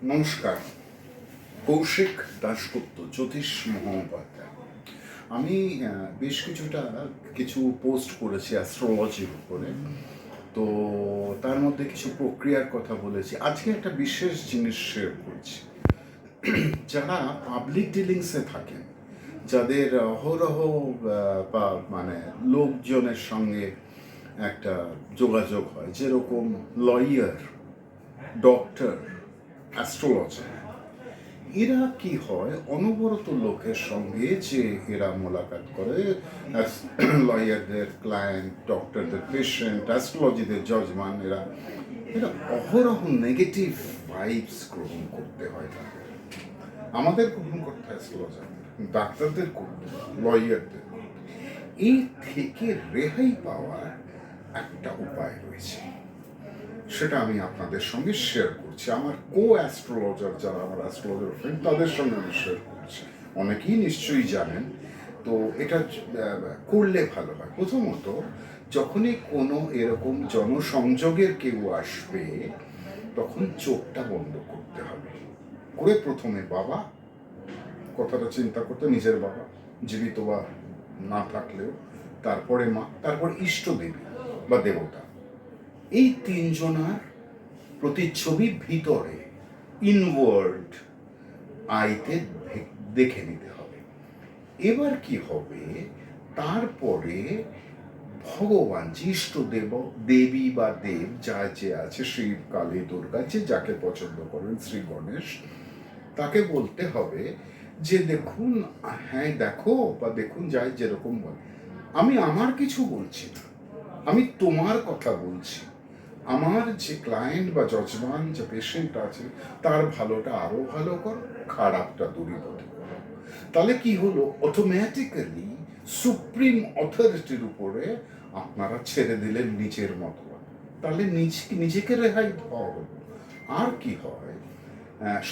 নমস্কার। কৌশিক দাশগুপ্ত, জ্যোতিষ মহোপাধ্যায়। আমি বেশ কিছু পোস্ট করেছি অ্যাস্ট্রোলজির উপরে। তো তার মধ্যে কিছু প্রক্রিয়ার কথা বলেছি। আজকে একটা বিশেষ জিনিস শেয়ার করছি। যারা পাবলিক ডিলিংসে থাকেন, যাদের অহরহ মানে লোকজনের সঙ্গে একটা যোগাযোগ হয়, যেরকম লয়ার, ডক্টর, অ্যাস্ট্রোলজার, এরা কি হয়, অনবরত লোকের সঙ্গে যে এরা মোলাকাত করে, লয়ারদের ক্লায়েন্ট, ডক্টরদের পেশেন্ট, অ্যাস্ট্রোলজিদের জজমান, এরা এরা অহরহ নেগেটিভ ভাইবস গ্রহণ করতে হয় তাদের। আমাদের গ্রহণ করতে হয় অ্যাস্ট্রোলজার, ডাক্তারদের করতে হয়, লয়ারদের করতে। এই থেকে রেহাই পাওয়ার একটা উপায় রয়েছে, সেটা আমি আপনাদের সঙ্গে শেয়ার করছি। আমার অ্যাস্ট্রোলজার যারা আমার অ্যাস্ট্রোলজার ফ্রেন্ড, তাদের সঙ্গে আমি শেয়ার করছি। অনেকেই নিশ্চয়ই জানেন। তো এটা করলে ভালো হয়। প্রথমত, যখনই কোনো এরকম জনসংযোগের কেউ আসবে, তখন চোখটা বন্ধ করতে হবে। করে প্রথমে বাবা, কথাটা চিন্তা করতে, নিজের বাবা জীবিত বা না থাকলেও, তারপরে মা, তারপর ইষ্টদেবী বা দেবতা, এই তিনজনার প্রতিচ্ছবি ভিতরে ইনওয়ার্ড আইতে দেখে নিতে হবে। এবার কি হবে, তারপরে ভগবান, ইষ্ট দেবী বা দেব যা যে আছে, শিব, কালী, দুর্গা, যে যাকে পছন্দ করেন, শ্রী গণেশ, তাকে বলতে হবে যে দেখুন, হ্যাঁ দেখো বা দেখুন, যাই যেরকম বলে, আমি আমার কিছু বলছি না, আমি তোমার কথা বলছি। আমার যে ক্লায়েন্ট বা যজমান, যে পেশেন্ট আছে, তার ভালোটা আরো ভালো করো, খারাপটা দূরীভূত করো। তাহলে কি হলো, অটোমেটিক্যালি সুপ্রিম অথরিটির উপরে আপনারা ছেড়ে দিলেন নিজের মতো। তাহলে নিজেকে রেহাই দেওয়া হলো। আর কি হয়,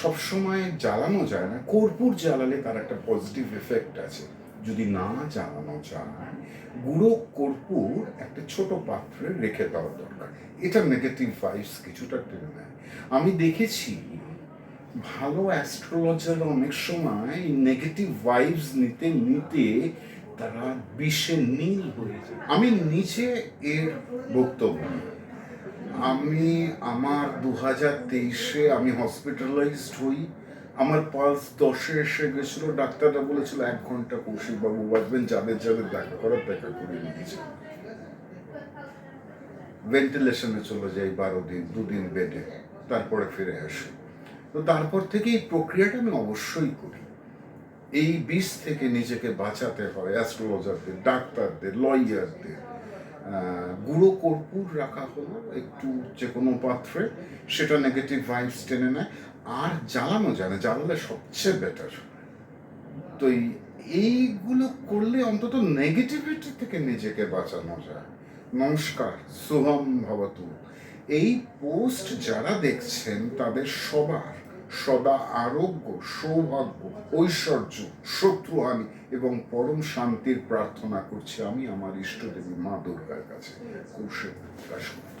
সবসময় জ্বালানো যায় না। কর্পূর জ্বালালে তার একটা পজিটিভ এফেক্ট আছে। যদি না জ্বালানো যায়, গুঁড়ো কর্পূর একটা ছোট পাত্রে রেখে দেওয়া দরকার। এটা নেগেটিভ ভাইবস কিছুটা টেনে নেয়। আমি দেখেছি ভালো অ্যাস্ট্রোলজার অনেক সময় নেগেটিভ ভাইবস নিতে নিতে তারা বিষে নীল হয়ে যায়। আমি নিজে এর বক্তব্য। আমি আমার 2023-এ আমি হসপিটালাইজড হই। আমার পালস 10-এ এসে গেছিল। ডাক্তাররা বলেছিল 1 ঘন্টা কৌশিকবাবু বাঁচবেন, যাদের যাদের দেখা করার দেখা করে নিয়েছে। ভেন্টিলেশনে চলে যাই 12 দিন, 2 দিন বেডে, তারপরে ফিরে আসি। তো তারপর থেকে এই প্রক্রিয়াটা আমি অবশ্যই করি। এই বিষ থেকে নিজেকে বাঁচাতে হয় অ্যাস্ট্রোলজারদের, ডাক্তারদের, লয়ারদের। গুঁড়ো কর্পূর রাখা হলো একটু যে কোনো পাত্রে, সেটা নেগেটিভ ভাইবস টেনে নেয়। আর জ্বালানো যায় না, জ্বালালে সবচেয়ে বেটার। তো এইগুলো করলে অন্তত নেগেটিভিটি থেকে নিজেকে বাঁচানো যায়। নমস্কার, শুভম ভবতু। এই পোস্ট যারা দেখছেন, তাদের সবার সদা আরোগ্য, সৌভাগ্য, ঐশ্বর্য, শত্রুহানি এবং পরম শান্তির প্রার্থনা করছি আমি আমার ইষ্টদেবী মা দুর্গার কাছে। কৌশিক দাশগুপ্ত।